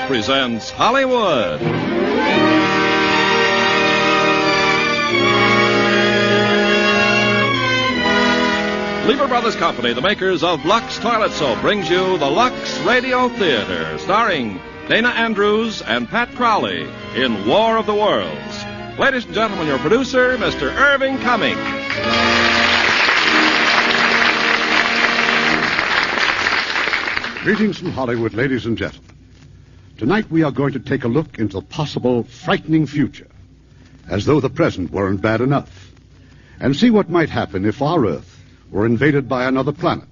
presents Hollywood. Lever Brothers Company, the makers of Lux Toilet Soap, brings you the Lux Radio Theater, starring Dana Andrews and Pat Crowley in War of the Worlds. Ladies and gentlemen, your producer, Mr. Irving Cummings. Greetings from Hollywood, ladies and gentlemen. Tonight we are going to take a look into the possible frightening future, as though the present weren't bad enough, and see what might happen if our Earth were invaded by another planet.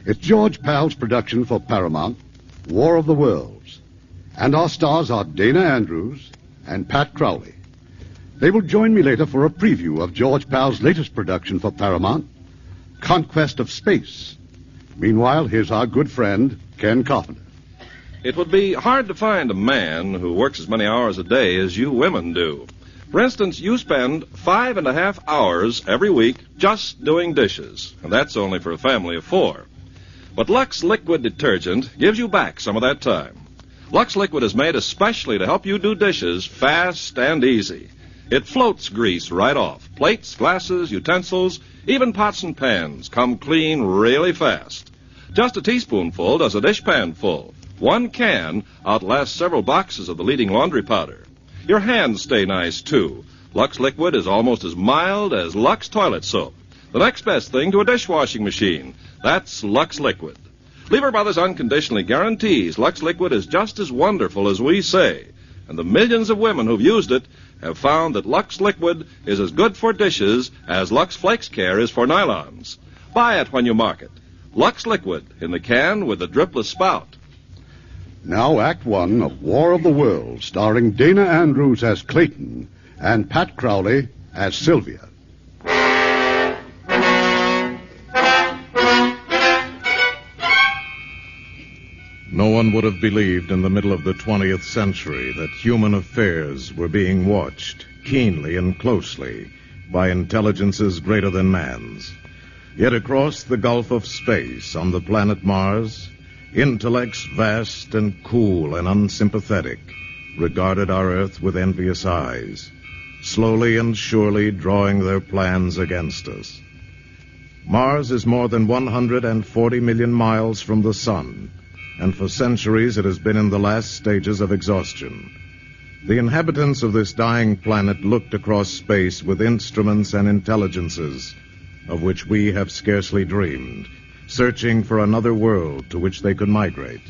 It's George Pal's production for Paramount, War of the Worlds, and our stars are Dana Andrews and Pat Crowley. They will join me later for a preview of George Pal's latest production for Paramount, Conquest of Space. Meanwhile, here's our good friend, Ken Carpenter. It would be hard to find a man who works as many hours a day as you women do. For instance, you spend 5.5 hours every week just doing dishes, and that's only for a family of 4. But Lux Liquid Detergent gives you back some of that time. Lux Liquid is made especially to help you do dishes fast and easy. It floats grease right off. Plates, glasses, utensils, even pots and pans come clean really fast. Just a teaspoonful does a dishpan full. 1 can outlasts several boxes of the leading laundry powder. Your hands stay nice, too. Lux Liquid is almost as mild as Lux Toilet Soap. The next best thing to a dishwashing machine. That's Lux Liquid. Lever Brothers unconditionally guarantees Lux Liquid is just as wonderful as we say. And the millions of women who've used it have found that Lux Liquid is as good for dishes as Lux Flakes Care is for nylons. Buy it when you market. Lux Liquid in the can with the dripless spout. Now, Act One of War of the Worlds, starring Dana Andrews as Clayton and Pat Crowley as Sylvia. No one would have believed in the middle of the 20th century that human affairs were being watched keenly and closely by intelligences greater than man's. Yet across the gulf of space on the planet Mars, intellects vast and cool and unsympathetic regarded our Earth with envious eyes, slowly and surely drawing their plans against us. Mars is more than 140 million miles from the sun, and for centuries it has been in the last stages of exhaustion. The inhabitants of this dying planet looked across space with instruments and intelligences of which we have scarcely dreamed, searching for another world to which they could migrate.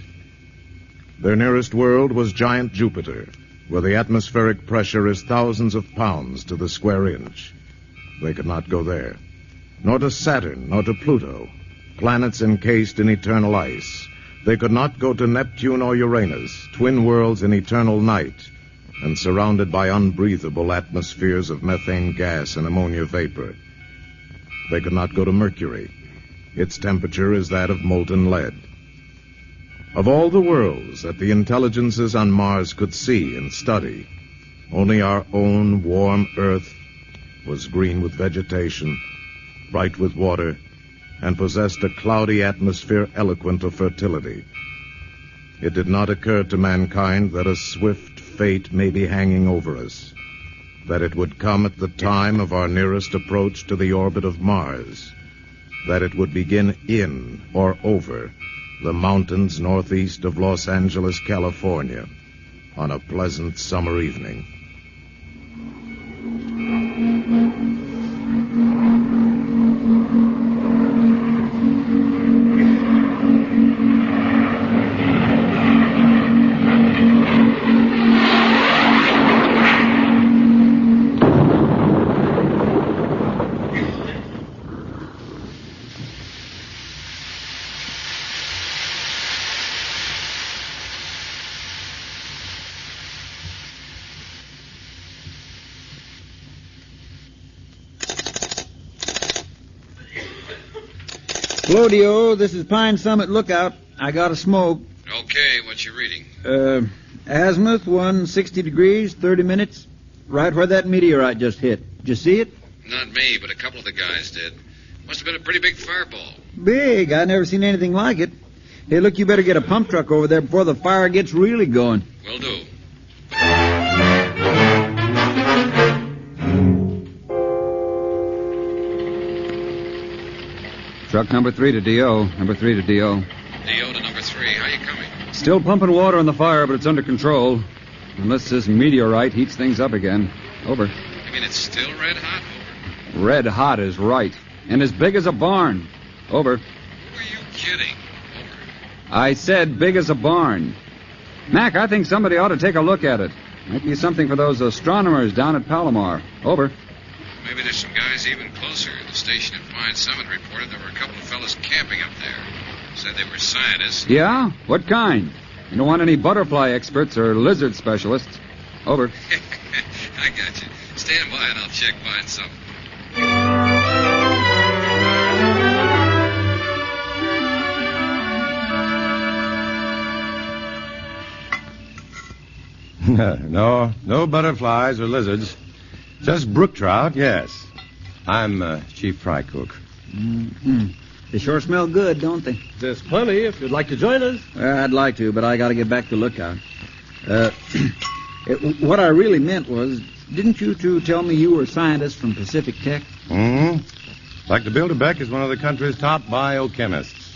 Their nearest world was giant Jupiter, where the atmospheric pressure is thousands of pounds to the square inch. They could not go there. Nor to Saturn, nor to Pluto, planets encased in eternal ice. They could not go to Neptune or Uranus, twin worlds in eternal night, and surrounded by unbreathable atmospheres of methane gas and ammonia vapor. They could not go to Mercury. Its temperature is that of molten lead. Of all the worlds that the intelligences on Mars could see and study, only our own warm Earth was green with vegetation, bright with water, and possessed a cloudy atmosphere eloquent of fertility. It did not occur to mankind that a swift fate may be hanging over us, that it would come at the time of our nearest approach to the orbit of Mars, that it would begin in or over the mountains northeast of Los Angeles, California, on a pleasant summer evening. Claudio, this is Pine Summit Lookout. I got a smoke. Okay, what you reading? Azimuth, 160 degrees, 30 minutes. Right where that meteorite just hit. Did you see it? Not me, but a couple of the guys did. Must have been a pretty big fireball. Big. I never seen anything like it. Hey, look, you better get a pump truck over there before the fire gets really going. Will do. Truck number 3 to D.O. Number 3 to D.O. D.O. to number 3. How you coming? Still pumping water on the fire, but it's under control. Unless this meteorite heats things up again. Over. You mean it's still red hot? Over. Red hot is right. And as big as a barn. Over. Who are you kidding? Over. I said big as a barn. Mac, I think somebody ought to take a look at it. Might be something for those astronomers down at Palomar. Over. Maybe there's some guys even closer. The station at Pine Summit reported there were a couple of fellas camping up there. Said they were scientists. Yeah? What kind? You don't want any butterfly experts or lizard specialists. Over. I got you. Stand by and I'll check Pine Summit. No butterflies or lizards. Just brook trout, yes. I'm chief fry cook. Mm-hmm. They sure smell good, don't they? There's plenty if you'd like to join us. Well, I'd like to, but I got to get back to Lookout. What I really meant was, didn't you two tell me you were scientists from Pacific Tech? Mm-hmm. Dr. Bilderbeck is one of the country's top biochemists.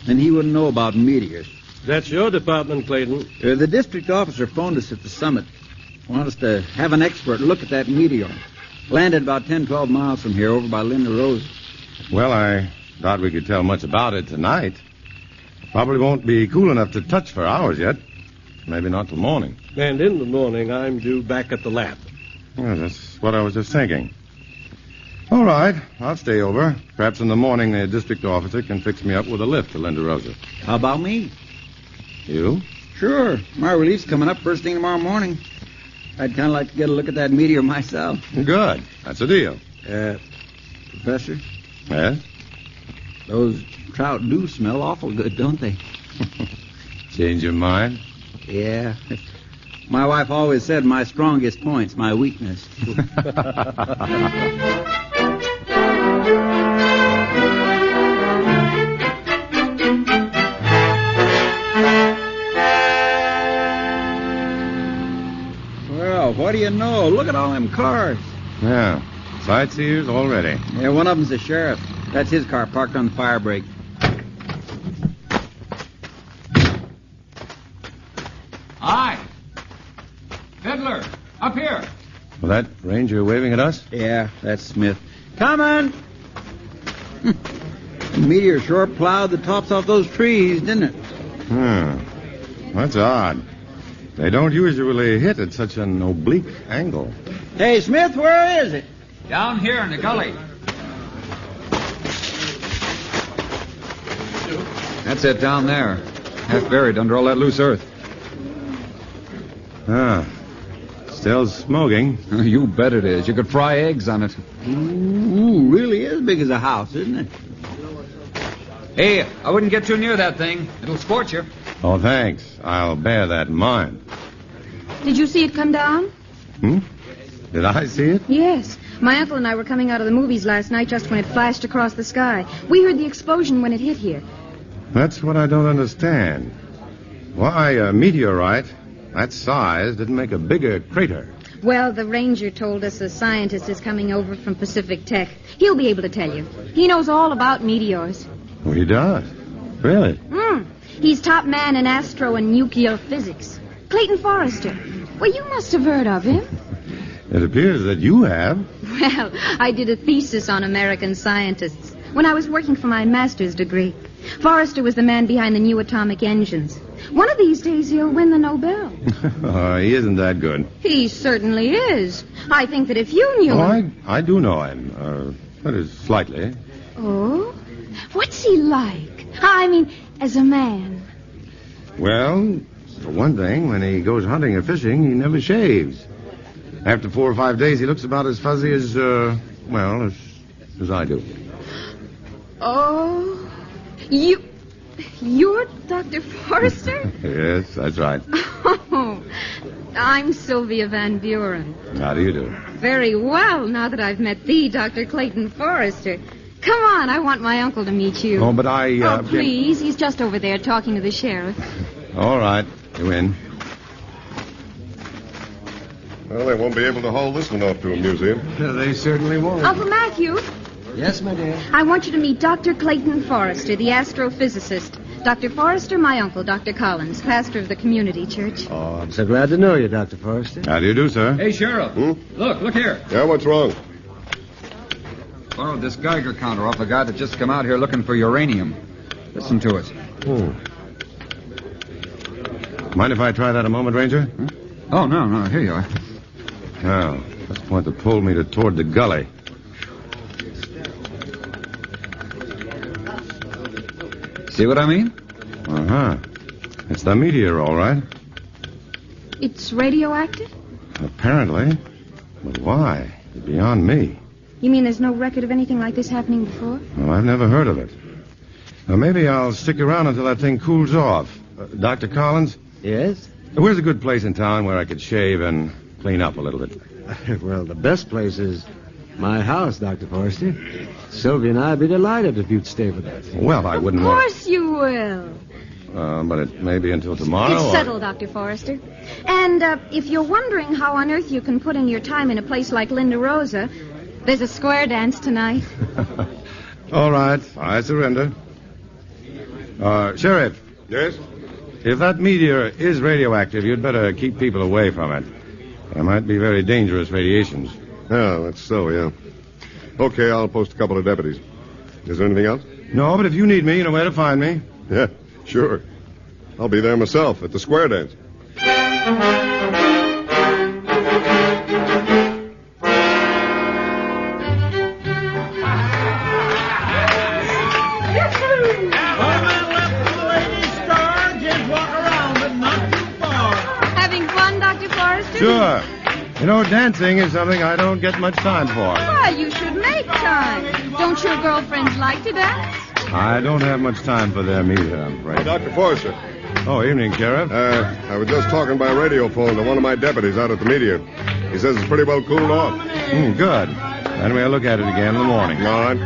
Then he wouldn't know about meteors. That's your department, Clayton. The district officer phoned us at the summit. Want us to have an expert look at that meteor. Landed about 10, 12 miles from here, over by Linda Rose. Well, I doubt we could tell much about it tonight. Probably won't be cool enough to touch for hours yet. Maybe not till morning. And in the morning, I'm due back at the lab. Well, that's what I was just thinking. All right, I'll stay over. Perhaps in the morning the district officer can fix me up with a lift to Linda Rosa. How about me? You? Sure. My relief's coming up first thing tomorrow morning. I'd kind of like to get a look at that meteor myself. Good. That's a deal. Professor? Yes? Those trout do smell awful good, don't they? Change your mind? Yeah. My wife always said my strongest point's my weakness. Well, what do you know? Look at all them cars. Yeah. Sightseers already. Yeah, one of them's the sheriff. That's his car parked on the fire break. Hi. Fiddler, up here. Well, that ranger waving at us? Yeah, that's Smith. Coming! The meteor sure plowed the tops off those trees, didn't it? That's odd. They don't usually hit at such an oblique angle. Hey, Smith, where is it? Down here in the gully. That's it down there. Half buried under all that loose earth. Still smoking. You bet it is. You could fry eggs on it. Ooh, really is big as a house, isn't it? Hey, I wouldn't get too near that thing. It'll scorch you. Oh, thanks. I'll bear that in mind. Did you see it come down? Did I see it? Yes. My uncle and I were coming out of the movies last night just when it flashed across the sky. We heard the explosion when it hit here. That's what I don't understand. Why, a meteorite that size didn't make a bigger crater. Well, the ranger told us a scientist is coming over from Pacific Tech. He'll be able to tell you. He knows all about meteors. Oh, he does? Really? He's top man in astro and nuclear physics. Clayton Forrester. Well, you must have heard of him. It appears that you have. Well, I did a thesis on American scientists when I was working for my master's degree. Forrester was the man behind the new atomic engines. One of these days he'll win the Nobel. He isn't that good. He certainly is. I think that if you knew him... I do know him. That is, slightly. Oh? What's he like? I mean, as a man. Well, for one thing, when he goes hunting or fishing, he never shaves. After 4 or 5 days, he looks about as fuzzy as I do. Oh, you're Dr. Forrester? Yes, that's right. Oh, I'm Sylvia Van Buren. How do you do? Very well, now that I've met the Dr. Clayton Forrester. Come on, I want my uncle to meet you. Oh, but I... Oh, please. He's just over there talking to the sheriff. All right. You in. Well, they won't be able to haul this one off to a museum. They certainly won't. Uncle Matthew, Yes, my dear. I want you to meet Dr. Clayton Forrester, the astrophysicist. Dr. Forrester, my uncle, Dr. Collins, pastor of the community church. Oh, I'm so glad to know you, Dr. Forrester. How do you do, sir? Hey, Sheriff. Look here. Yeah, what's wrong? Borrowed this Geiger counter off a guy that just come out here looking for uranium. Listen to it. Mind if I try that a moment, Ranger? Oh, no. Here you are. No. That's the point that pulled me toward the gully. See what I mean? Uh-huh. It's the meteor, all right. It's radioactive? Apparently. But why? It's beyond me. You mean there's no record of anything like this happening before? Well, I've never heard of it. Well, maybe I'll stick around until that thing cools off. Dr. Collins, Yes? where's a good place in town where I could shave and clean up a little bit? Well, the best place is my house, Dr. Forrester. Sylvia and I'd be delighted if you'd stay with us. Well, I Of wouldn't want... course you will. But it may be until tomorrow. It's or- settled, Dr. Forrester. And if you're wondering how on earth you can put in your time in a place like Linda Rosa, there's a square dance tonight. All right, I surrender. Sheriff, Yes? if that meteor is radioactive, you'd better keep people away from it. There might be very dangerous radiations. Yeah, that's so, yeah. Okay, I'll post a couple of deputies. Is there anything else? No, but if you need me, you know where to find me. Yeah, sure. I'll be there myself at the square dance. Having fun, Dr. Forrester? Sure. You know, dancing is something I don't get much time for. Why, you should make time. Don't your girlfriends like to dance? I don't have much time for them either, I'm afraid. Dr. Forrester, Oh, evening, Sheriff. I was just talking by radio phone to one of my deputies out at the meteor. He says it's pretty well cooled off. Good. Then we'll look at it again in the morning. All right.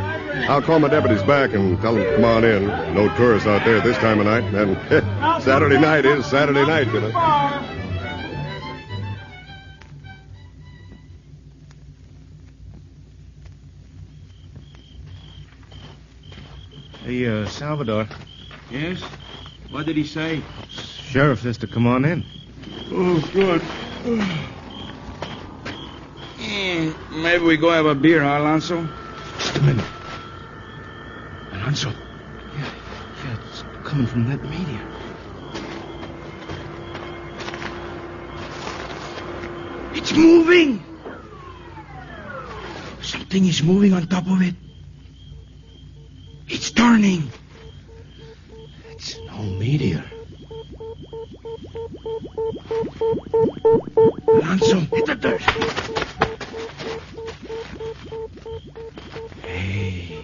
I'll call my deputies back and tell them to come on in. No tourists out there this time of night. And Saturday night is Saturday night, you know. Hey, Salvador. Yes? What did he say? Sheriff says to come on in. Oh, good. Maybe we go have a beer, huh, Alonso? Just a minute. Alonso. Yeah, it's coming from that meteor. It's moving! Something is moving on top of it. It's turning. It's no meteor. Alonso, hit the dirt. Hey,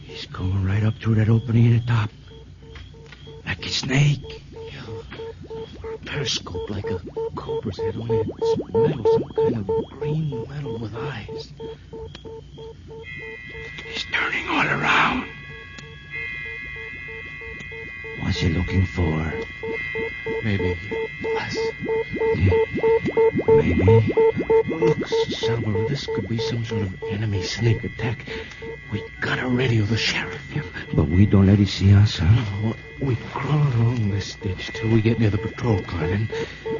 he's going right up through that opening at the top. Like a snake. Periscope like a cobra's head, only it's metal, some kind of green metal with eyes. He's turning all around. What's he looking for? Maybe us. Maybe. Look, Salvador, this could be some sort of enemy sneak attack. We gotta radio the sheriff. Yeah. But we don't let him see us, huh? No, we crawl along this ditch till we get near the patrol car, then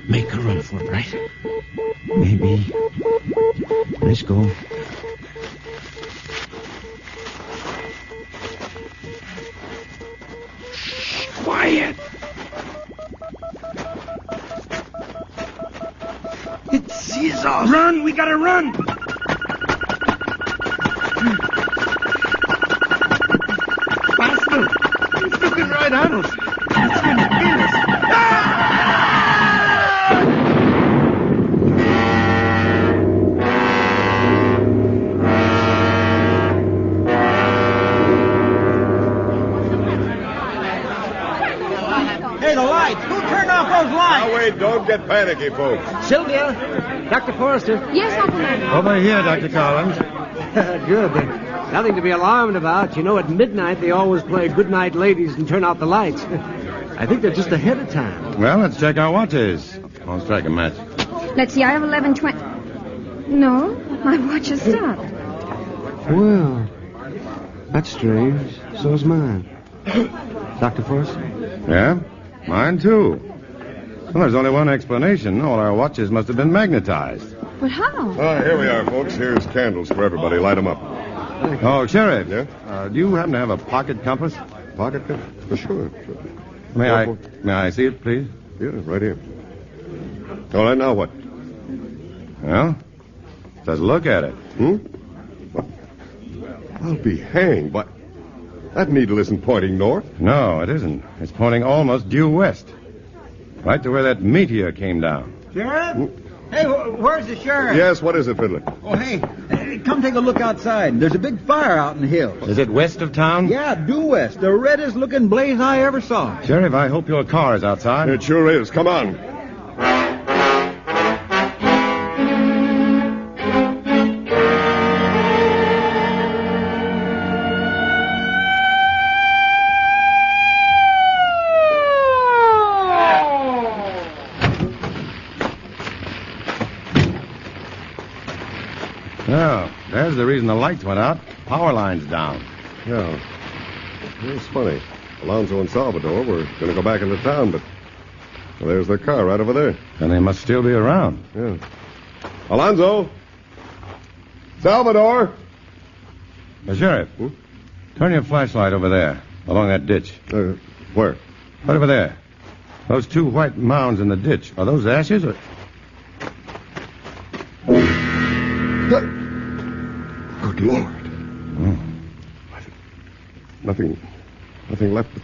make a run for it, right? Maybe. Let's go. Quiet. It sees us. Run, we gotta run. Faster. It's looking right at us. It's gonna kill us. Hey, the lights. Who turned off those lights? Now, wait, don't get panicky, folks. Sylvia. Dr. Forrester. Yes, Uncle Matthew. Over here, Dr. Collins. Good. Nothing to be alarmed about. You know, at midnight they always play Good Night Ladies and turn out the lights. I think they're just ahead of time. Well, let's check our watches. I'll strike a match. Let's see, I have 11:20. No, my watch has stopped. Well, that's strange. So's mine. Dr. Forrester? Yeah? Mine, too. Well, there's only one explanation. All our watches must have been magnetized. But how? Here we are, folks. Here's candles for everybody. Light them up. Oh, Sheriff. Yeah? Do you happen to have a pocket compass? Pocket compass? Sure. May I see it, please? Yeah, right here. All right, now what? Well, let's look at it. I'll be hanged, but that needle isn't pointing north. No, it isn't. It's pointing almost due west. Right to where that meteor came down. Sheriff? Hey, where's the sheriff? Yes, what is it, Fiddler? Oh, hey, come take a look outside. There's a big fire out in the hills. Is it west of town? Yeah, due west. The reddest looking blaze I ever saw. Sheriff, I hope your car is outside. It sure is. Come on. Oh, there's the reason the lights went out. Power line's down. Yeah. It's funny. Alonzo and Salvador were going to go back into town, but there's their car right over there. Then they must still be around. Yeah. Alonzo! Salvador! Sheriff, turn your flashlight over there, along that ditch. Where? Right over there. Those two white mounds in the ditch. Are those ashes or... Good Lord. Nothing left but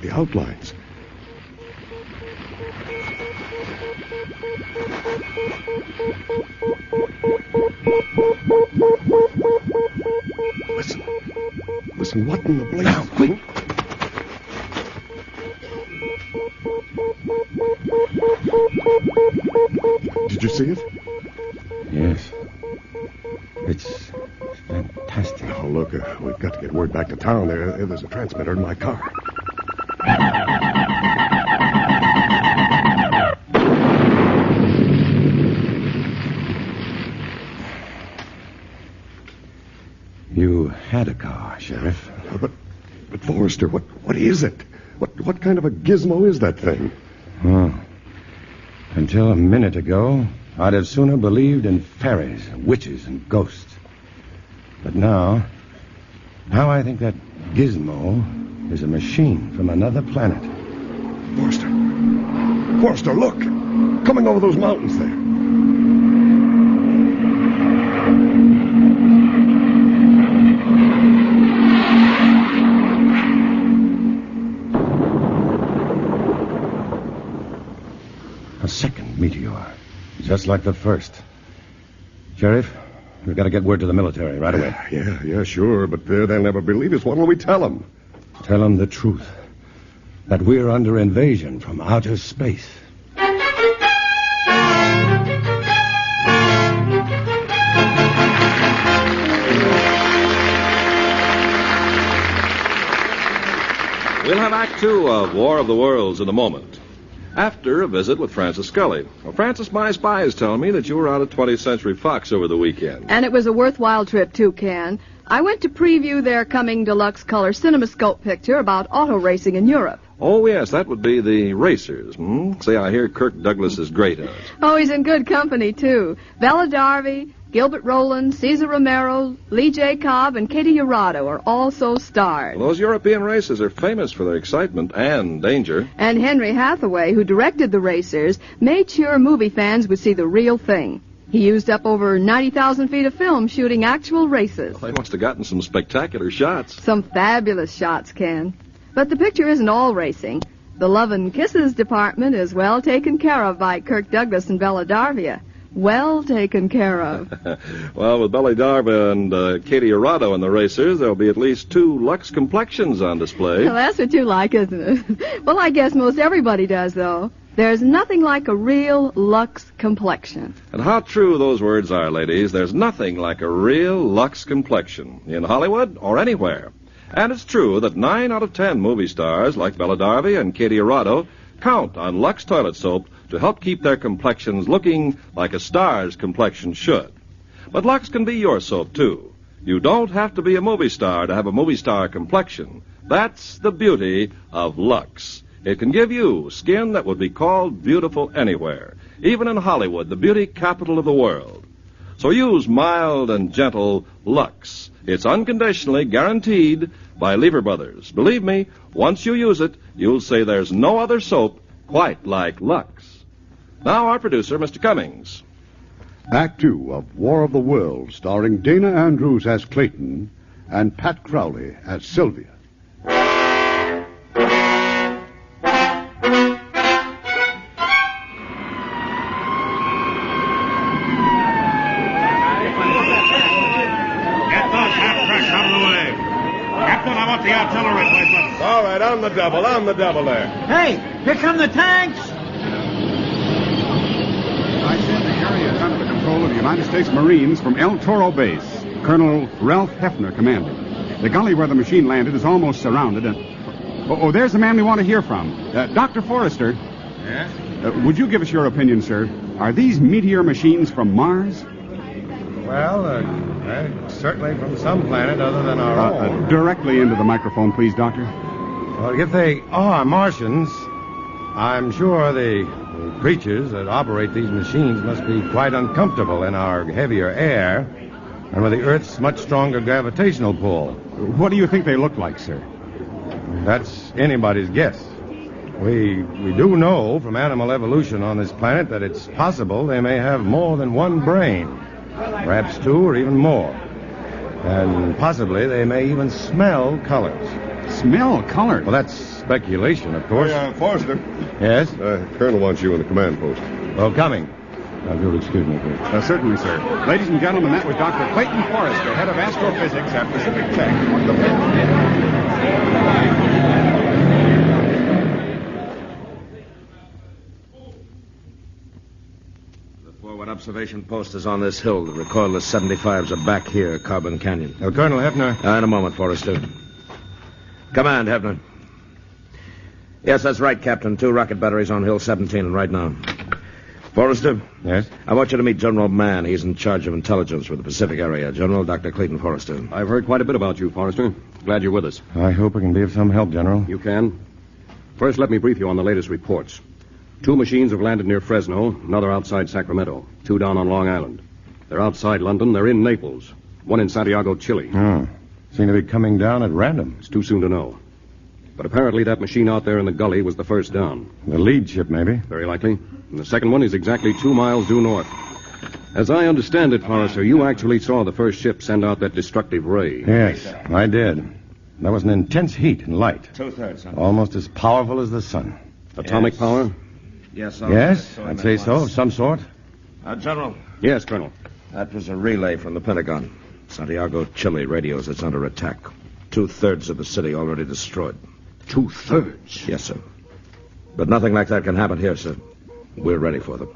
the outlines. Listen, what in the blazes? Now, quick. Did you see it? Yes. It's fantastic. Oh, look, we've got to get word back to town. There's a transmitter in my car. You had a car, Sheriff. But Forrester, what is it? What kind of a gizmo is that thing? Oh. Until a minute ago, I'd have sooner believed in fairies, witches, and ghosts. But now I think that gizmo is a machine from another planet. Forrester, look! Coming over those mountains there. A second meteor, just like the first. Sheriff, we've got to get word to the military right away. Yeah, sure, but they'll never believe us. What will we tell them? Tell them the truth. That we're under invasion from outer space. We'll have Act Two of War of the Worlds in a moment. After a visit with Francis Scully. Well, Francis, my spies tell me that you were out at 20th Century Fox over the weekend. And it was a worthwhile trip, too, Ken. I went to preview their coming deluxe color CinemaScope picture about auto racing in Europe. Oh, yes, that would be the Racers. Say, I hear Kirk Douglas is great in it. Oh, he's in good company, too. Bella Darby, Gilbert Rowland, Cesar Romero, Lee J. Cobb, and Katie Urado are also stars. Well, those European races are famous for their excitement and danger. And Henry Hathaway, who directed the Racers, made sure movie fans would see the real thing. He used up over 90,000 feet of film shooting actual races. Well, they must have gotten some spectacular shots. Some fabulous shots, Ken. But the picture isn't all racing. The Love and Kisses department is well taken care of by Kirk Douglas and Bella Darby. Well taken care of. Well, with Bella Darby and Katie Urado in the Racers, there'll be at least 2 Lux complexions on display. Well, that's what you like, isn't it? Well, I guess most everybody does, though. There's nothing like a real Lux complexion. And how true those words are, ladies. There's nothing like a real Lux complexion in Hollywood or anywhere. And it's true that 9 out of 10 movie stars like Bella Darby and Katie Arado count on Lux toilet soap to help keep their complexions looking like a star's complexion should. But Lux can be your soap, too. You don't have to be a movie star to have a movie star complexion. That's the beauty of Lux. It can give you skin that would be called beautiful anywhere, even in Hollywood, the beauty capital of the world. So use mild and gentle Lux. It's unconditionally guaranteed by Lever Brothers. Believe me, once you use it, you'll say there's no other soap quite like Lux. Now our producer, Mr. Cummings. Act 2 of War of the Worlds, starring Dana Andrews as Clayton and Pat Crowley as Sylvia. The artillery placement. All right, on the double there. Hey, here come the tanks! I send the area under the control of the United States Marines from El Toro Base. Colonel Ralph Hefner commanding. The gully where the machine landed is almost surrounded, and... Oh, there's the man we want to hear from. Dr. Forrester. Yes? Would you give us your opinion, sir? Are these meteor machines from Mars? Well, certainly from some planet other than our own. Directly into the microphone, please, Doctor. Well, if they are Martians, I'm sure the creatures that operate these machines must be quite uncomfortable in our heavier air and with the Earth's much stronger gravitational pull. What do you think they look like, sir? That's anybody's guess. We do know from animal evolution on this planet that it's possible they may have more than one brain. Perhaps 2 or even more. And possibly they may even smell colors. Smell colors? Well, that's speculation, of course. Forrester. Yes? Colonel wants you in the command post. Oh, coming. If you'll excuse me, please. Certainly, sir. Ladies and gentlemen, that was Dr. Clayton Forrester, head of astrophysics at Pacific Tech. Forward observation post is on this hill. The recoilless 75s are back here, Carbon Canyon. Colonel Hefner. In a moment, Forrester. Command, Hefner. Yes, that's right, Captain. 2 rocket batteries on Hill 17 right now. Forrester? Yes? I want you to meet General Mann. He's in charge of intelligence for the Pacific area. General Dr. Clayton Forrester. I've heard quite a bit about you, Forrester. Glad you're with us. I hope I can be of some help, General. You can. First, let me brief you on the latest reports. 2 machines have landed near Fresno, another outside Sacramento, 2 down on Long Island. They're outside London, they're in Naples, 1 in Santiago, Chile. Oh, seem to be coming down at random. It's too soon to know. But apparently that machine out there in the gully was the first down. The lead ship, maybe? Very likely. And the second one is exactly 2 miles due north. As I understand it, Forrester, you actually saw the first ship send out that destructive ray. Yes, I did. There was an intense heat and light. 2/3. Almost as powerful as the sun. Atomic power? Yes, Yes, I'd say so, of some sort. General. Yes, Colonel. That was a relay from the Pentagon. Santiago, Chile radios it's under attack. 2/3 of the city already destroyed. 2/3? Yes, sir. But nothing like that can happen here, sir. We're ready for them.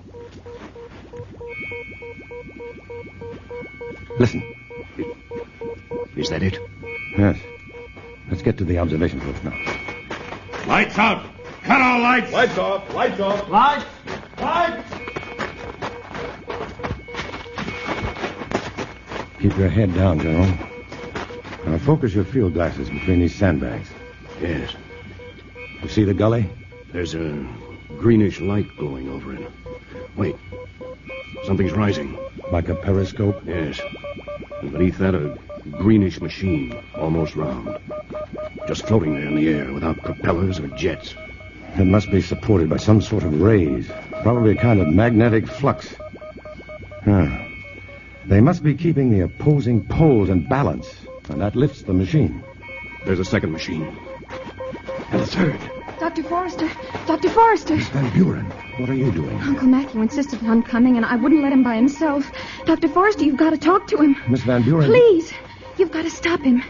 Listen. Is that it? Yes. Let's get to the observation post now. Lights out. Cut all lights. Lights off. Lights off. Lights. Lights. Keep your head down, General. Now focus your field glasses between these sandbags. Yes. You see the gully? There's a greenish light glowing over it. Wait. Something's rising. Like a periscope? Yes. And beneath that, a greenish machine, almost round. Just floating there in the air without propellers or jets. It must be supported by some sort of rays. Probably a kind of magnetic flux. They must be keeping the opposing poles in balance, and that lifts the machine. There's a second machine. And a third. Dr. Forrester! Dr. Forrester! Miss Van Buren, what are you doing? Uncle Matthew insisted on coming, and I wouldn't let him by himself. Dr. Forrester, you've got to talk to him. Miss Van Buren? Please! You've got to stop him.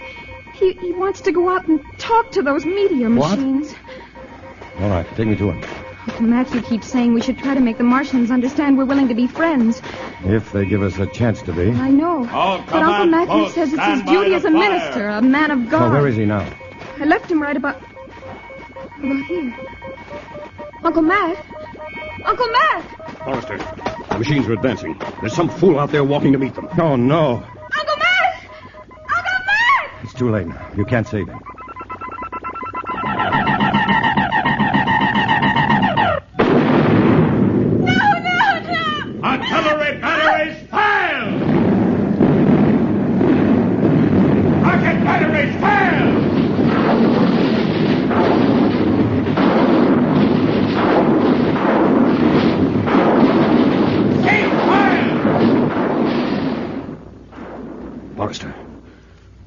He wants to go out and talk to those meteor machines. All right, take me to him. Matthew keeps saying we should try to make the Martians understand we're willing to be friends. If they give us a chance to be. I know. But Uncle Matthew says it's his duty as a minister, a man of God. Oh, where is he now? I left him right about here. Uncle Matt? Uncle Matt! Forrester, the machines are advancing. There's some fool out there walking to meet them. Oh, no. Uncle Matt! Uncle Matt! It's too late now. You can't save him. Artillery batteries, fire! Rocket batteries, fire! Cease fire! Forrester,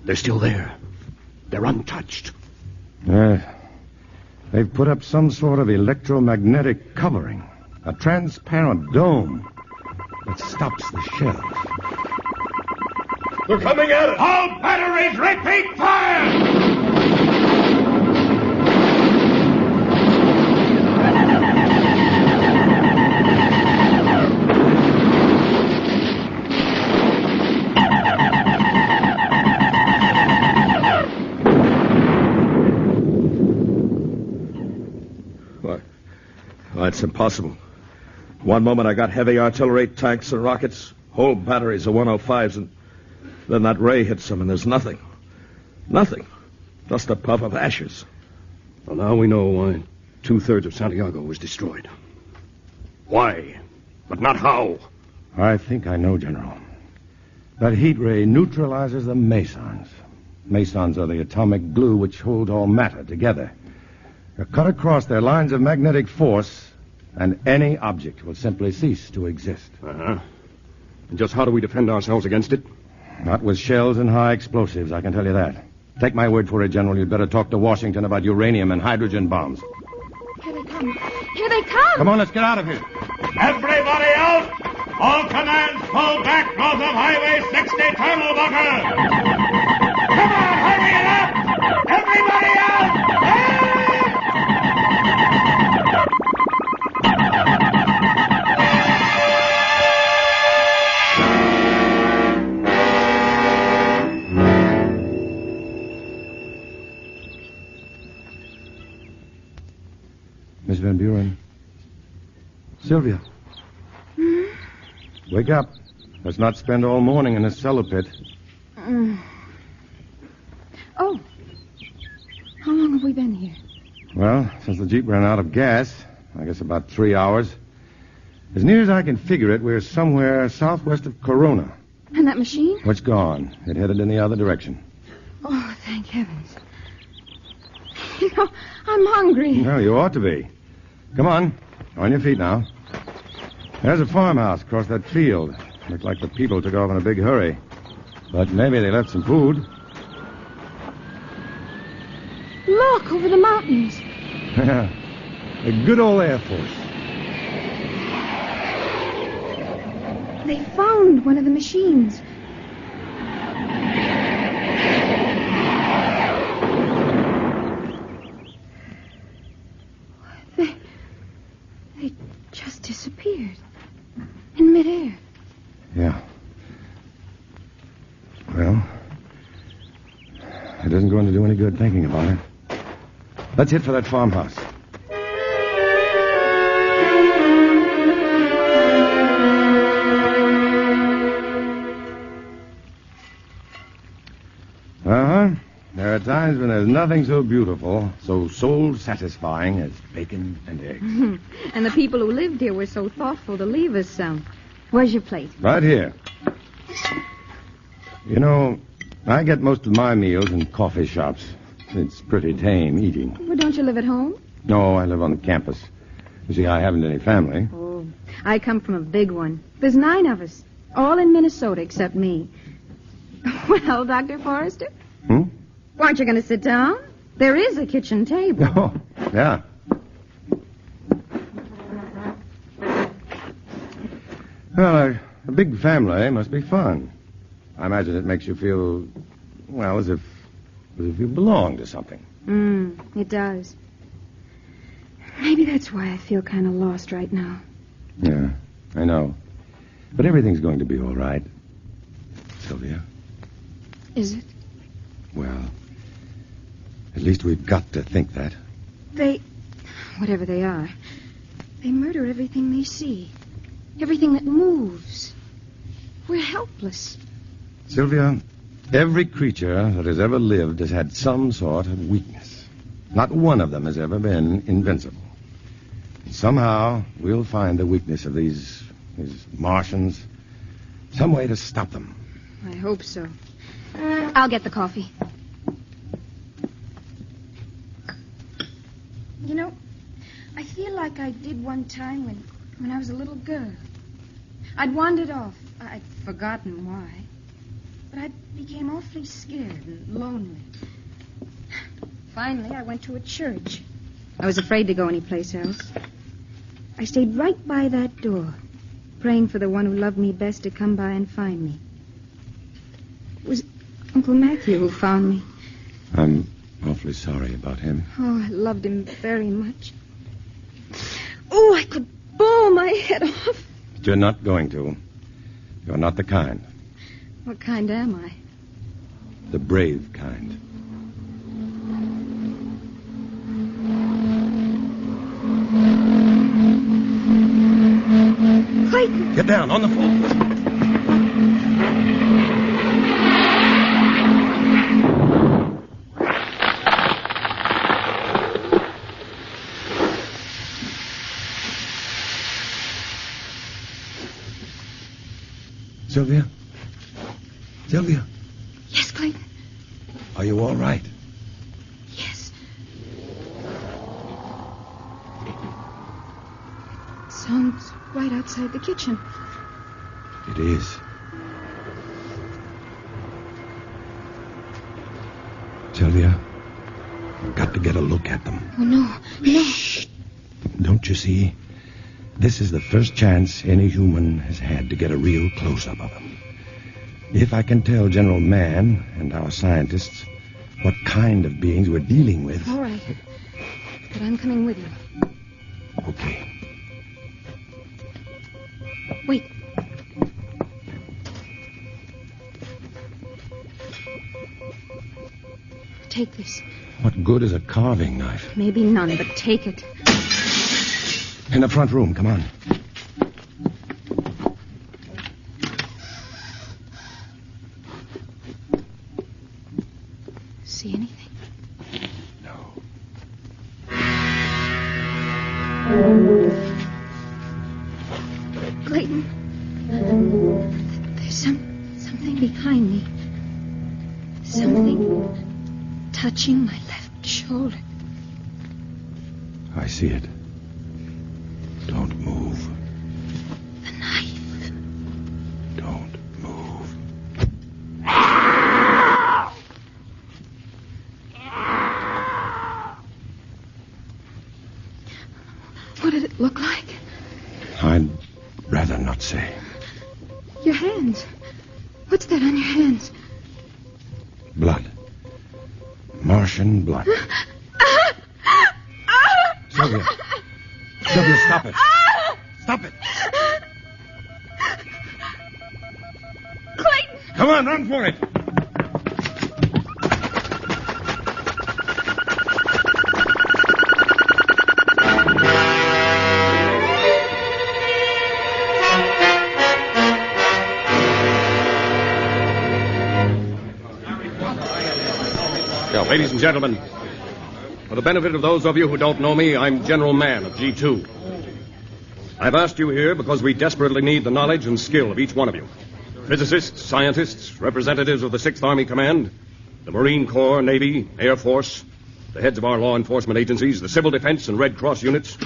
they're still there. They're untouched. They've put up some sort of electromagnetic covering. A transparent dome that stops the shells. They're coming at us! All batteries, repeat fire! Well, it's impossible. One moment I got heavy artillery, tanks, and rockets, whole batteries of 105s, and then that ray hits them, and there's nothing. Nothing. Just a puff of ashes. Well, now we know why 2/3 of Santiago was destroyed. Why? But not how. I think I know, General. That heat ray neutralizes the mesons. Mesons are the atomic glue which holds all matter together. They're cut across their lines of magnetic force, and any object will simply cease to exist. Uh-huh. And just how do we defend ourselves against it? Not with shells and high explosives, I can tell you that. Take my word for it, General. You'd better talk to Washington about uranium and hydrogen bombs. Here they come. Here they come! Come on, let's get out of here. Everybody out! All commands pull back north of Highway 60 Tunnel Bunker! Come on, hurry it up! Everybody out! Miss Van Buren. Sylvia. Wake up. Let's not spend all morning in a cellar pit. Oh. How long have we been here? Well, since the Jeep ran out of gas, I guess about 3 hours. As near as I can figure it, we're somewhere southwest of Corona. And that machine? Well, it's gone. It headed in the other direction. Oh, thank heavens. You know, I'm hungry. Well, you ought to be. Come on. On your feet now. There's a farmhouse across that field. Looked like the people took off in a big hurry. But maybe they left some food. Look, over the mountains. A good old Air Force. They found one of the machines. They just disappeared. In midair. Yeah. Well, it isn't going to do any good thinking about it. Let's hit for that farmhouse. Uh-huh. There are times when there's nothing so beautiful, so soul-satisfying as bacon and eggs. And the people who lived here were so thoughtful to leave us some. Where's your plate? Right here. You know, I get most of my meals in coffee shops. It's pretty tame eating. Well, don't you live at home? No, I live on the campus. You see, I haven't any family. Oh, I come from a big one. There's 9 of us, all in Minnesota except me. Well, Dr. Forrester? Aren't you going to sit down? There is a kitchen table. Oh, yeah. Well, a big family must be fun. I imagine it makes you feel, well, as if you belong to something. It does. Maybe that's why I feel kind of lost right now. Yeah, I know. But everything's going to be all right. Sylvia. Is it? Well, at least we've got to think that. Whatever they are, they murder everything they see. Everything that moves. We're helpless. Sylvia, every creature that has ever lived has had some sort of weakness. Not one of them has ever been invincible. And somehow, we'll find the weakness of these Martians. Some way to stop them. I hope so. I'll get the coffee. You know, I feel like I did one time when I was a little girl. I'd wandered off. I'd forgotten why. But I became awfully scared and lonely. Finally, I went to a church. I was afraid to go anyplace else. I stayed right by that door, praying for the one who loved me best to come by and find me. It was Uncle Matthew who found me. I'm awfully sorry about him. Oh, I loved him very much. Oh, I could bawl my head off. But you're not going to. You're not the kind. What kind am I? The brave kind. Clayton! Get down, on the floor. Sylvia? Sylvia? Yes, Clayton. Are you all right? Yes. Sounds right outside the kitchen. It is. Sylvia, I've got to get a look at them. Oh, no. No. Shh. Don't you see? This is the first chance any human has had to get a real close-up of them. If I can tell General Mann and our scientists what kind of beings we're dealing with... All right. But I'm coming with you. Okay. Wait. Take this. What good is a carving knife? Maybe none, but take it. In the front room, come on. See anything? No. Clayton, there's something behind me. Something touching my left shoulder. I see it. Don't move. The knife. Don't move. What did it look like? I'd rather not say. Your hands. What's that on your hands? Blood. Martian blood. Sylvia. Sylvia, stop it. Stop it. Clayton! Come on, run for it. Now, ladies and gentlemen, for the benefit of those of you who don't know me, I'm General Mann of G2. I've asked you here because we desperately need the knowledge and skill of each one of you. Physicists, scientists, representatives of the 6th Army Command, the Marine Corps, Navy, Air Force, the heads of our law enforcement agencies, the Civil Defense and Red Cross units.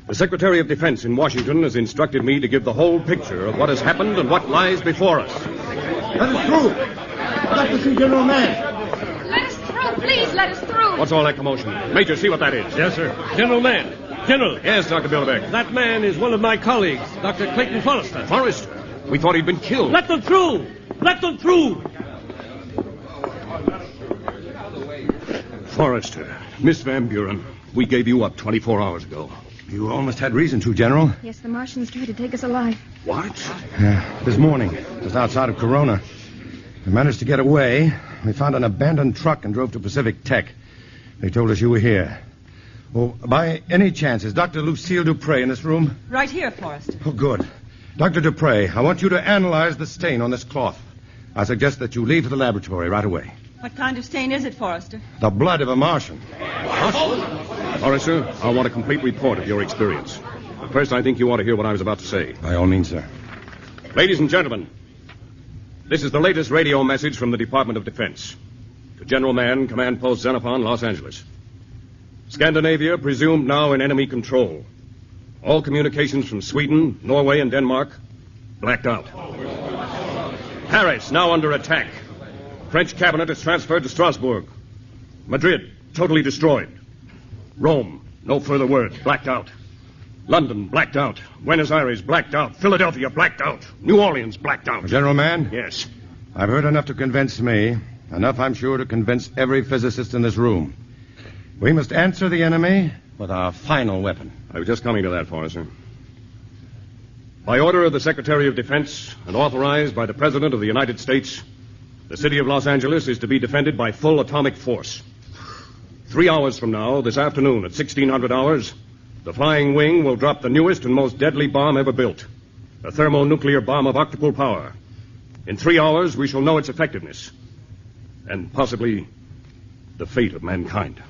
The Secretary of Defense in Washington has instructed me to give the whole picture of what has happened and what lies before us. Let us through. I'd like to see General Mann. Let us through, please, let us through. What's all that commotion? Major, see what that is. Yes, sir. General Mann. General. Yes, Dr. Bilderbeck. That man is one of my colleagues, Dr. Clayton Forrester. Forrest? We thought he'd been killed. Let them through! Let them through! Forrester, Miss Van Buren, we gave you up 24 hours ago. You almost had reason to, General. Yes, the Martians tried to take us alive. What? This morning, just outside of Corona. We managed to get away. We found an abandoned truck and drove to Pacific Tech. They told us you were here. Oh, by any chance, is Dr. Lucille Dupre in this room? Right here, Forrest. Oh, good. Dr. Dupre, I want you to analyze the stain on this cloth. I suggest that you leave for the laboratory right away. What kind of stain is it, Forrester? The blood of a Martian. Forrester, I want a complete report of your experience. But first, I think you ought to hear what I was about to say. By all means, sir. Ladies and gentlemen, this is the latest radio message from the Department of Defense. To General Mann, Command Post Xenophon, Los Angeles. Scandinavia presumed now in enemy control. All communications from Sweden, Norway, and Denmark blacked out. Paris now under attack. French cabinet is transferred to Strasbourg. Madrid, totally destroyed. Rome, no further word, blacked out. London, blacked out. Buenos Aires, blacked out. Philadelphia, blacked out. New Orleans, blacked out. General Mann? Yes. I've heard enough to convince me. Enough, I'm sure, to convince every physicist in this room. We must answer the enemy with our final weapon. I was just coming to that, Forrester. By order of the Secretary of Defense and authorized by the President of the United States, the city of Los Angeles is to be defended by full atomic force. 3 hours from now, this afternoon at 1600 hours, the Flying Wing will drop the newest and most deadly bomb ever built, a thermonuclear bomb of octuple power. In 3 hours, we shall know its effectiveness and possibly the fate of mankind.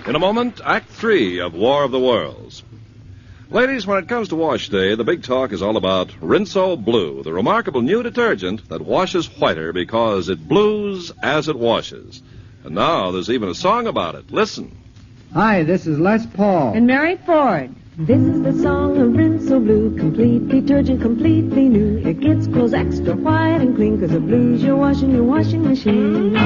In a moment, Act 3 of War of the Worlds. Ladies, when it comes to wash day, the big talk is all about Rinso Blue, the remarkable new detergent that washes whiter because it blues as it washes. And now there's even a song about it. Listen. Hi, this is Les Paul. And Mary Ford. This is the song of Rinso Blue, complete detergent, completely new. It gets clothes extra white and clean, 'cause it blues your washing machine.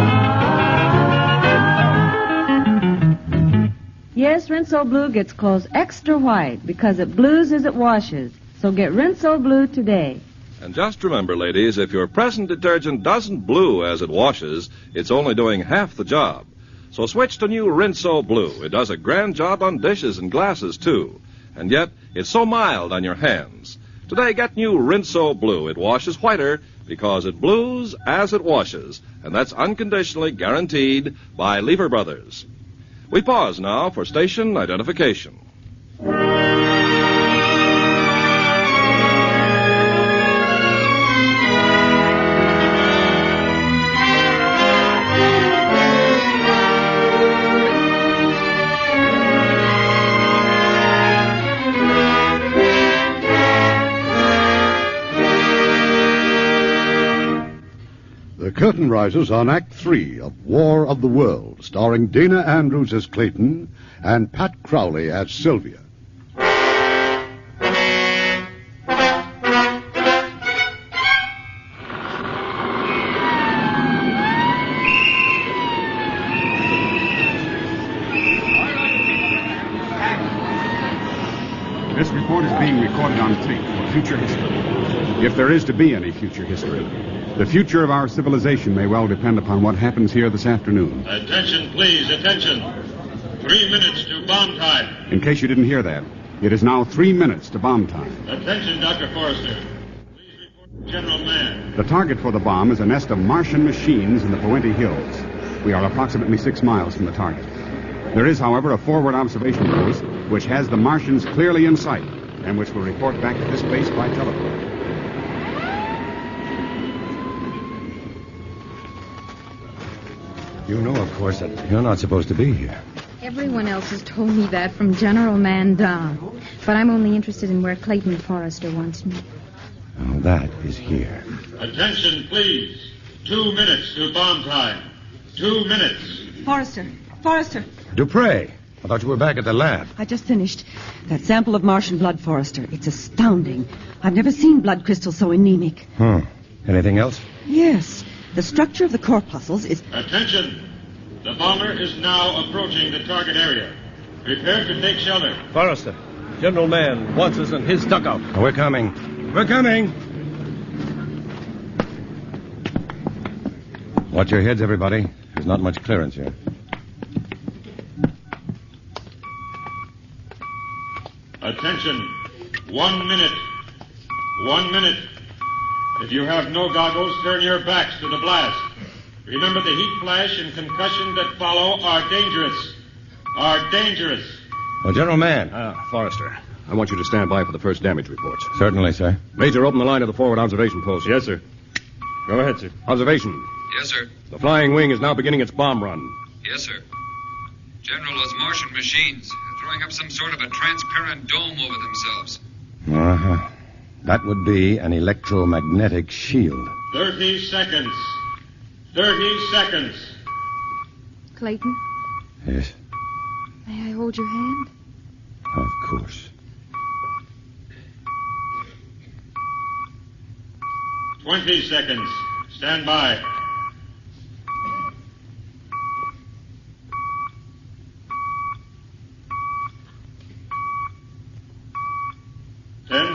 Yes, Rinso Blue gets clothes extra white because it blues as it washes. So get Rinso Blue today. And just remember, ladies, if your present detergent doesn't blue as it washes, it's only doing half the job. So switch to new Rinso Blue. It does a grand job on dishes and glasses, too. And yet, it's so mild on your hands. Today, get new Rinso Blue. It washes whiter because it blues as it washes. And that's unconditionally guaranteed by Lever Brothers. We pause now for station identification. The curtain rises on Act 3 of War of the Worlds, starring Dana Andrews as Clayton and Pat Crowley as Sylvia. This report is being recorded on tape for future history. If there is to be any future history. The future of our civilization may well depend upon what happens here this afternoon. Attention, please, attention. 3 minutes to bomb time. In case you didn't hear that, it is now 3 minutes to bomb time. Attention, Dr. Forrester. Please report to General Mann. The target for the bomb is a nest of Martian machines in the Puente Hills. We are approximately 6 miles from the target. There is, however, a forward observation post which has the Martians clearly in sight and which will report back to this base by telephone. You know, of course, that you're not supposed to be here. Everyone else has told me that from General Mann down. But I'm only interested in where Clayton Forrester wants me. Oh, that is here. Attention, please. 2 minutes to bomb time. 2 minutes. Forrester. Dupre, I thought you were back at the lab. I just finished. That sample of Martian blood, Forrester. It's astounding. I've never seen blood crystals so anemic. Anything else? Yes. The structure of the corpuscles is... Attention. The bomber is now approaching the target area. Prepare to take shelter. Forrester, General Mann wants us in his dugout. We're coming. We're coming. Watch your heads, everybody. There's not much clearance here. Attention. 1 minute. 1 minute. If you have no goggles, turn your backs to the blast. Remember, the heat flash and concussion that follow are dangerous. Are dangerous. Well, General Mann. Forrester, I want you to stand by for the first damage reports. Certainly, sir. Major, open the line to the forward observation post. Yes, sir. Go ahead, sir. Observation. Yes, sir. The flying wing is now beginning its bomb run. Yes, sir. General, those Martian machines are throwing up some sort of a transparent dome over themselves. Uh-huh. That would be an electromagnetic shield. 30 seconds. 30 seconds. Clayton, Yes, may I hold your hand? of course. 20 seconds. Stand by.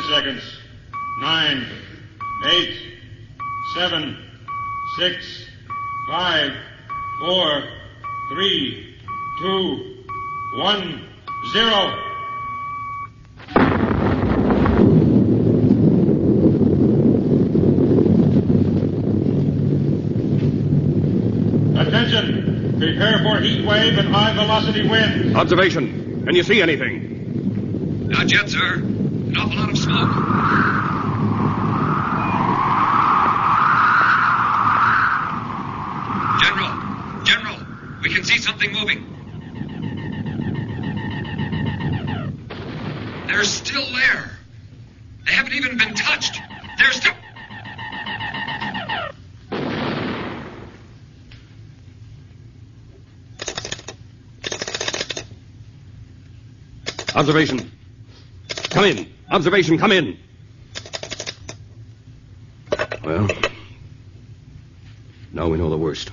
Seconds. 9, 8, 7, 6, 5, 4, 3, 2, 1, 0. Attention! Prepare for heat wave and high velocity wind. Observation. Can you see anything? Not yet, sir. An awful lot of smoke. General, we can see something moving. They're still there. They haven't even been touched. They're still... Observation. Come in. Observation, come in. Well, now we know the worst.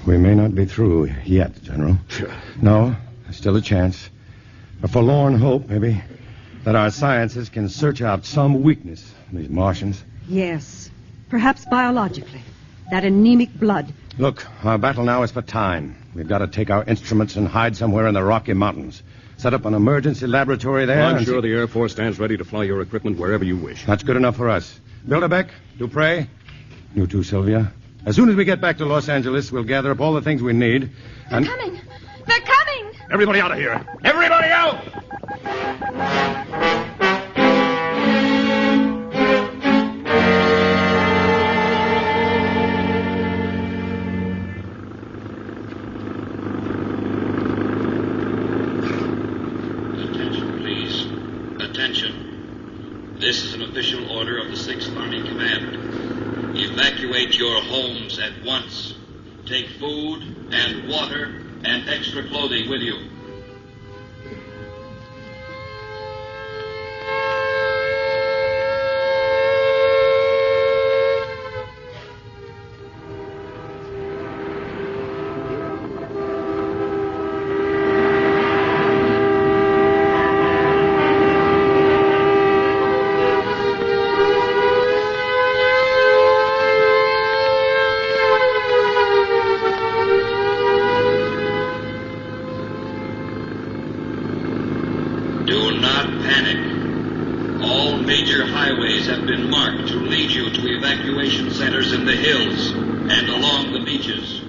We may not be through yet, General. Sure. No, there's still a chance. A forlorn hope, maybe, that our sciences can search out some weakness in these Martians. Yes, perhaps biologically. That anemic blood. Look, our battle now is for time. We've got to take our instruments and hide somewhere in the Rocky Mountains. Set up an emergency laboratory there. I'm sure the Air Force stands ready to fly your equipment wherever you wish. That's good enough for us. Bilderbeck, Dupre, you too, Sylvia. As soon as we get back to Los Angeles, we'll gather up all the things we need. They're coming. They're coming. Everybody out of here. Everybody out! This is an official order of the 6th Army Command. Evacuate your homes at once. Take food and water and extra clothing with you. Evacuation centers in the hills and along the beaches.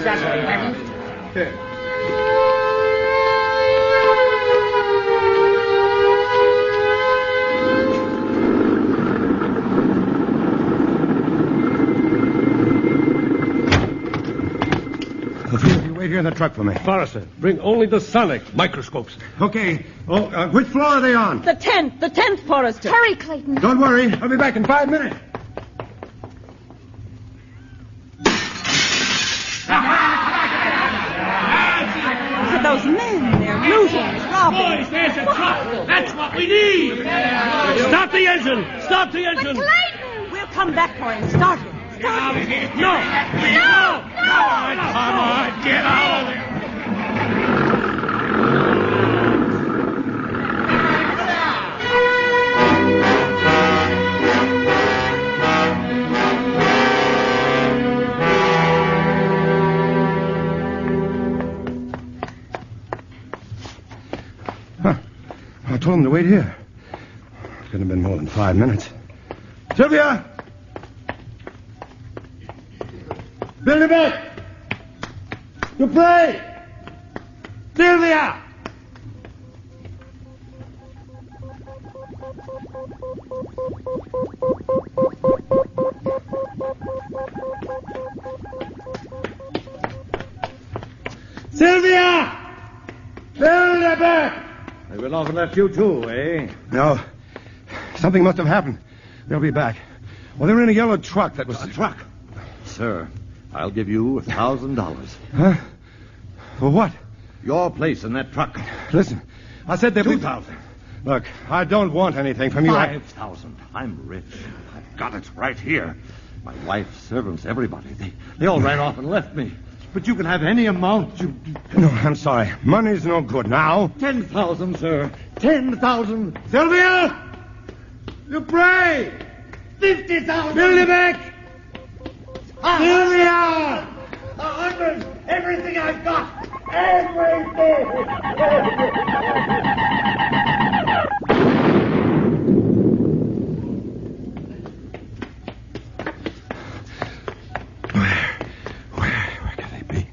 You wait here in the truck for me. Forrester, bring only the sonic microscopes. Okay. Which floor are they on? The 10th, Forrester. Hurry, Clayton. Don't worry. I'll be back in 5 minutes. Look at those men. They're looting, robbing. Boys, there's a truck. That's what we need. Stop the engine. Stop the engine. Clayton! We'll come back for him. Start it. Start it. No. Come on, get out of there. I told him to wait here. Couldn't have been more than 5 minutes. Sylvia! Billy back! You pray! Sylvia! Sylvia! Billy back! They went off and left you too, eh? No. Something must have happened. They'll be back. Well, they were in a yellow truck that was... A truck? Sir, I'll give you $1,000. Huh? For what? Your place in that truck. Listen, I said they'll be... 2,000. Look, I don't want anything from you. 5,000. I'm rich. I've got it right here. My wife, servants, everybody. They all ran off and left me. But you can have any amount you... No, I'm sorry. Money's no good now. 10,000, sir. 10,000. Sylvia! You pray! 50,000. Billy back! Sylvia! 100. Everything I've got. Everything. Where can they be?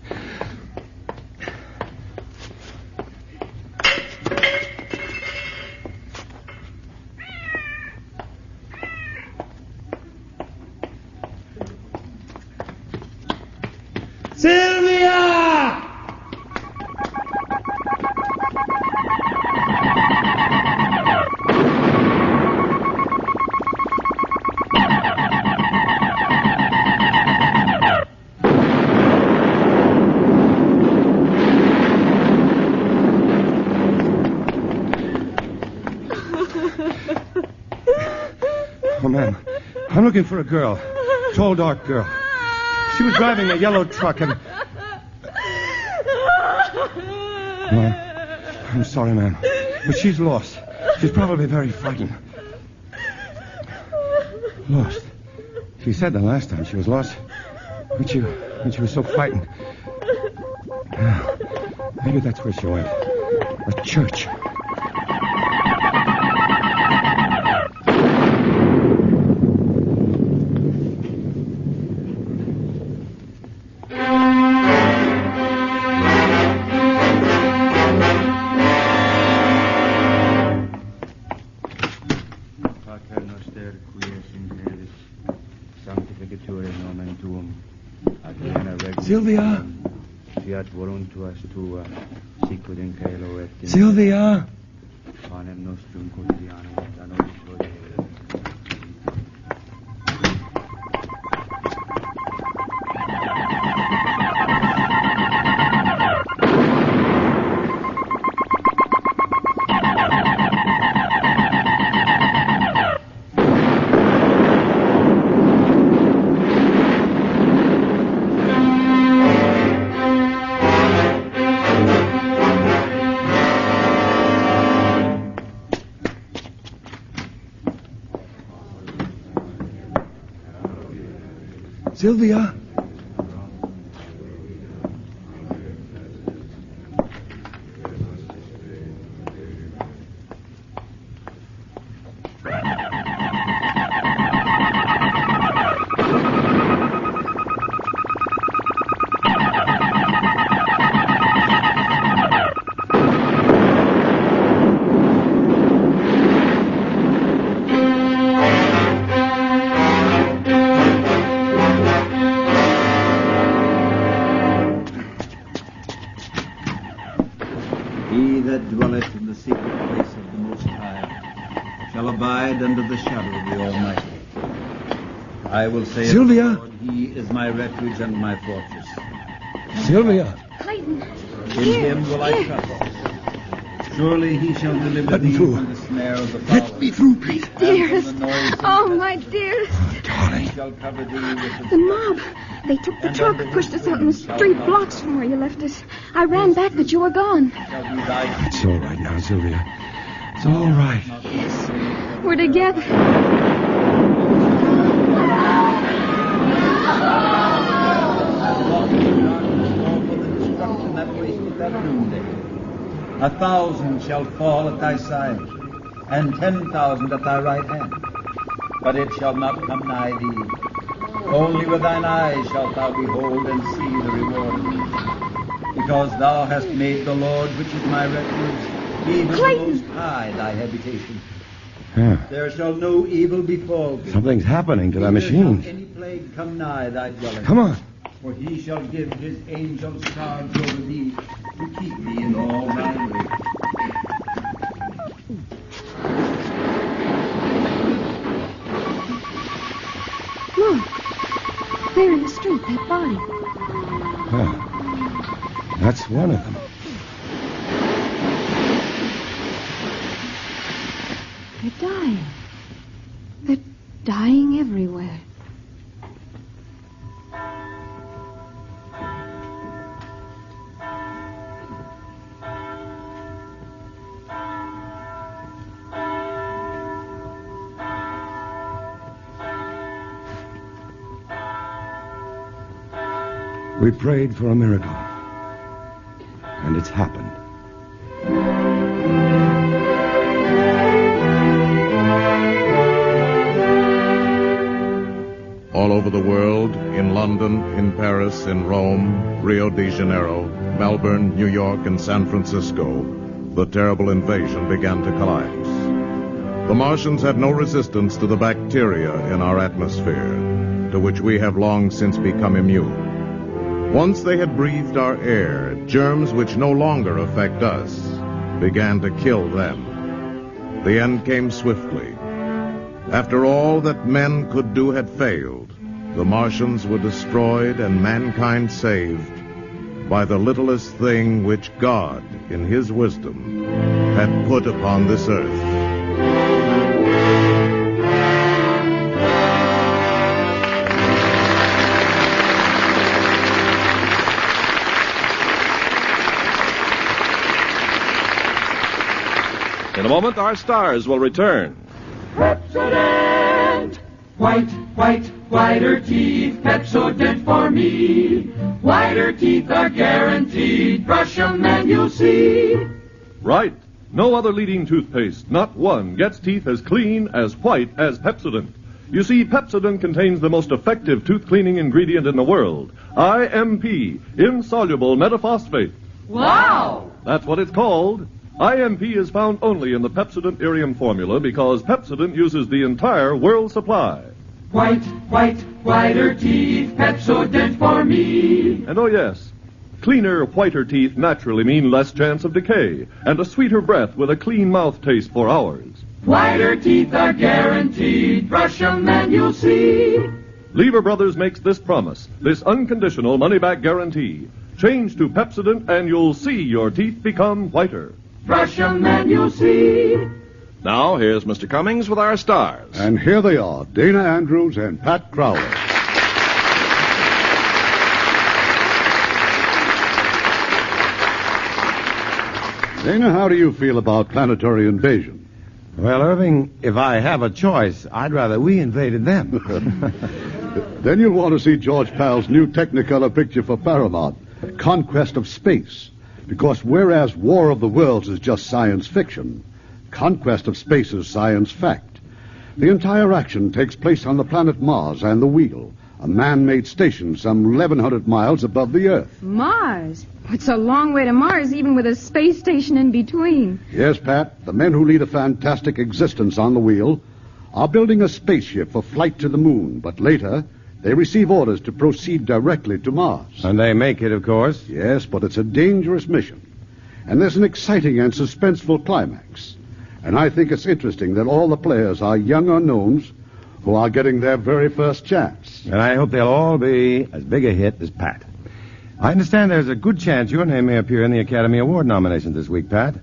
Sylvia! Oh, ma'am, I'm looking for a girl. Tall, dark girl. She was driving a yellow truck and... Ma'am, I'm sorry, ma'am, but she's lost. She's probably very frightened. Lost. She said the last time she was lost when she was so frightened. Maybe that's where she went. A church. Sylvia! Sylvia! Sylvia! hide under the shadow of the Almighty. I will say, Sylvia! Lord, He is my refuge and my fortress. Sylvia! Clayton. In Him will I trust. Surely He shall deliver thee from the snare of the fowler. Let me through, please. Dearest. Oh, my dearest. Darling. Shall cover thee with The mob. They took the truck, pushed us out in the street blocks from where you left us. I ran back, but you were gone. It's all right now, Sylvia. It's all right. Yes. We're together. That wasted that noonday. 1,000 shall fall at thy side, and 10,000 at thy right hand. But it shall not come nigh thee. Only with thine eyes shalt thou behold and see the reward. Because thou hast made the Lord, which is my refuge, even the Most High, thy habitation. Yeah. There shall no evil befall thee. Something's happening to that Neither machine. shall any plague come nigh thy dwelling. Come on. For he shall give his angels charge over thee to keep thee in all thy ways. Look. There in the street, that body. Huh. That's one of them. They're dying. They're dying everywhere. We prayed for a miracle. And it's happened. All over the world, in London, in Paris, in Rome, Rio de Janeiro, Melbourne, New York, and San Francisco, the terrible invasion began to collapse. The Martians had no resistance to the bacteria in our atmosphere, to which we have long since become immune. Once they had breathed our air, germs which no longer affect us began to kill them. The end came swiftly. After all that men could do had failed, the Martians were destroyed and mankind saved by the littlest thing which God, in his wisdom, had put upon this earth. In a moment, our stars will return. Pepsodent! White, white, whiter teeth, Pepsodent for me. Whiter teeth are guaranteed. Brush 'em and you'll see. Right. No other leading toothpaste, not one, gets teeth as clean, as white as Pepsodent. You see, Pepsodent contains the most effective tooth cleaning ingredient in the world, IMP, insoluble metaphosphate. Wow! That's what it's called. IMP is found only in the Pepsodent Irium formula because Pepsodent uses the entire world supply. White, white, whiter teeth, Pepsodent for me. And oh yes, cleaner, whiter teeth naturally mean less chance of decay and a sweeter breath with a clean mouth taste for hours. Whiter teeth are guaranteed. Brush 'em and you'll see. Lever Brothers makes this promise, this unconditional money-back guarantee. Change to Pepsodent and you'll see your teeth become whiter. Brush 'em and you'll see. Now, here's Mr. Cummings with our stars. And here they are, Dana Andrews and Pat Crowley. Dana, how do you feel about planetary invasion? Well, Irving, if I have a choice, I'd rather we invaded them. Then you'll want to see George Pal's new Technicolor picture for Paramount, Conquest of Space. Because whereas War of the Worlds is just science fiction, Conquest of Space is science fact. The entire action takes place on the planet Mars and the Wheel, a man-made station some 1,100 miles above the Earth. Mars? It's a long way to Mars, even with a space station in between. Yes, Pat, the men who lead a fantastic existence on the Wheel are building a spaceship for flight to the moon, but later they receive orders to proceed directly to Mars. And they make it, of course. Yes, but it's a dangerous mission. And there's an exciting and suspenseful climax. And I think it's interesting that all the players are young unknowns who are getting their very first chance. And I hope they'll all be as big a hit as Pat. I understand there's a good chance your name may appear in the Academy Award nominations this week, Pat,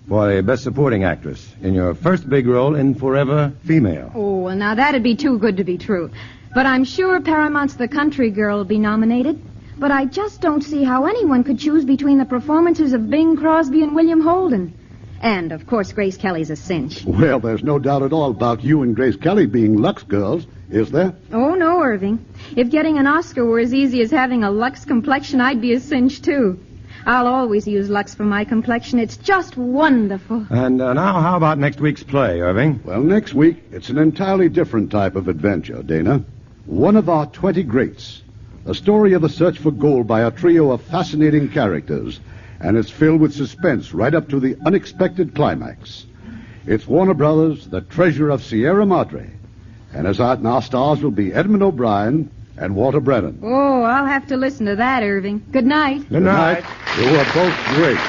for the Best Supporting Actress in your first big role in Forever Female. Oh, well, now that'd be too good to be true. But I'm sure Paramount's The Country Girl will be nominated. But I just don't see how anyone could choose between the performances of Bing Crosby and William Holden. And, of course, Grace Kelly's a cinch. Well, there's no doubt at all about you and Grace Kelly being Lux girls, is there? Oh, no, Irving. If getting an Oscar were as easy as having a Lux complexion, I'd be a cinch, too. I'll always use Lux for my complexion. It's just wonderful. And now, how about next week's play, Irving? Well, next week, it's an entirely different type of adventure, Dana. One of our 20 greats. A story of the search for gold by a trio of fascinating characters. And it's filled with suspense right up to the unexpected climax. It's Warner Brothers' The Treasure of Sierra Madre. And our stars will be Edmund O'Brien and Walter Brennan. Oh, I'll have to listen to that, Irving. Good night. Good night. You are both great.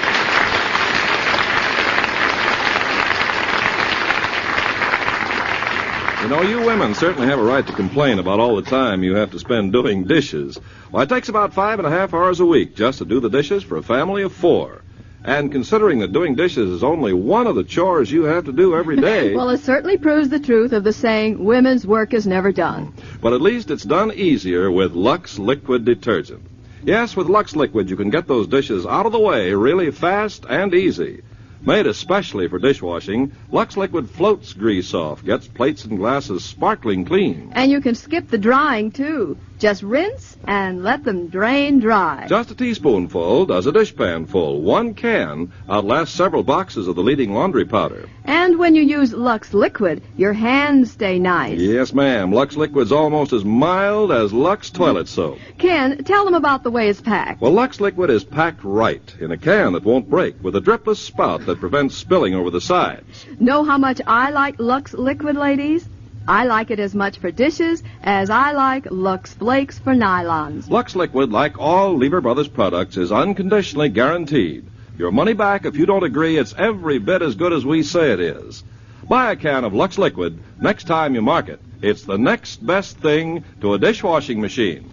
You know, you women certainly have a right to complain about all the time you have to spend doing dishes. Well, it takes about 5.5 hours a week just to do the dishes for a family of 4. And considering that doing dishes is only one of the chores you have to do every day... Well, it certainly proves the truth of the saying, women's work is never done. But at least it's done easier with Lux Liquid Detergent. Yes, with Lux Liquid, you can get those dishes out of the way really fast and easy. Made especially for dishwashing, Lux Liquid floats grease off, gets plates and glasses sparkling clean. And you can skip the drying, too. Just rinse and let them drain dry. Just a teaspoonful does a dishpan full. 1 can outlasts several boxes of the leading laundry powder. And when you use Lux Liquid, your hands stay nice. Yes, ma'am. Lux Liquid's almost as mild as Lux toilet soap. Ken, tell them about the way it's packed. Well, Lux Liquid is packed right in a can that won't break with a dripless spout that prevents spilling over the sides. Know how much I like Lux Liquid, ladies? I like it as much for dishes as I like Lux Flakes for nylons. Lux Liquid, like all Lever Brothers products, is unconditionally guaranteed. Your money back if you don't agree it's every bit as good as we say it is. Buy a can of Lux Liquid next time you mark it. It's the next best thing to a dishwashing machine.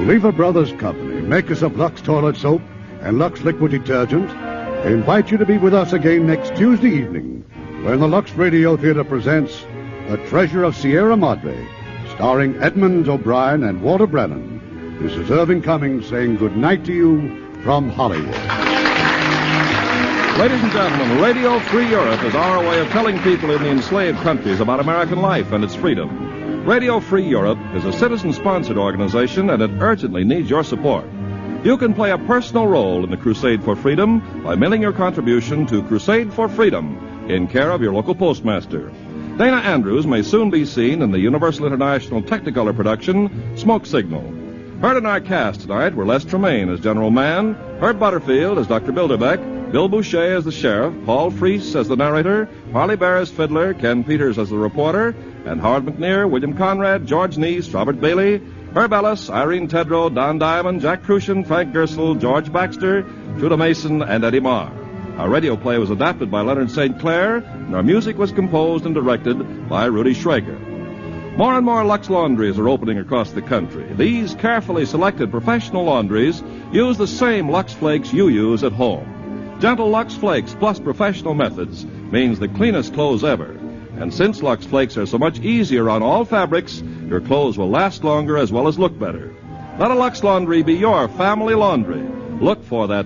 Lever Brothers Company, makers of Lux Toilet Soap and Lux Liquid Detergent, invite you to be with us again next Tuesday evening when the Lux Radio Theater presents The Treasure of Sierra Madre, starring Edmund O'Brien and Walter Brennan. This is Irving Cummings saying good night to you from Hollywood. Ladies and gentlemen, Radio Free Europe is our way of telling people in the enslaved countries about American life and its freedom. Radio Free Europe is a citizen-sponsored organization, and it urgently needs your support. You can play a personal role in the crusade for freedom by mailing your contribution to Crusade for Freedom in care of your local postmaster. Dana Andrews may soon be seen in the Universal International Technicolor production, Smoke Signal. Heard in our cast tonight were Les Tremaine as General Mann, Herb Butterfield as Dr. Bilderbeck, Bill Boucher as the sheriff, Paul Freese as the narrator, Harley Bear as fiddler, Ken Peters as the reporter, and Howard McNear, William Conrad, George Neese, Robert Bailey, Herb Ellis, Irene Tedrow, Don Diamond, Jack Crucian, Frank Gersel, George Baxter, Truda Mason, and Eddie Marr. Our radio play was adapted by Leonard St. Clair, and our music was composed and directed by Rudy Schrager. More and more Lux laundries are opening across the country. These carefully selected professional laundries use the same Lux Flakes you use at home. Gentle Lux Flakes plus professional methods means the cleanest clothes ever. And since Lux Flakes are so much easier on all fabrics, your clothes will last longer as well as look better. Let a Lux laundry be your family laundry. Look for that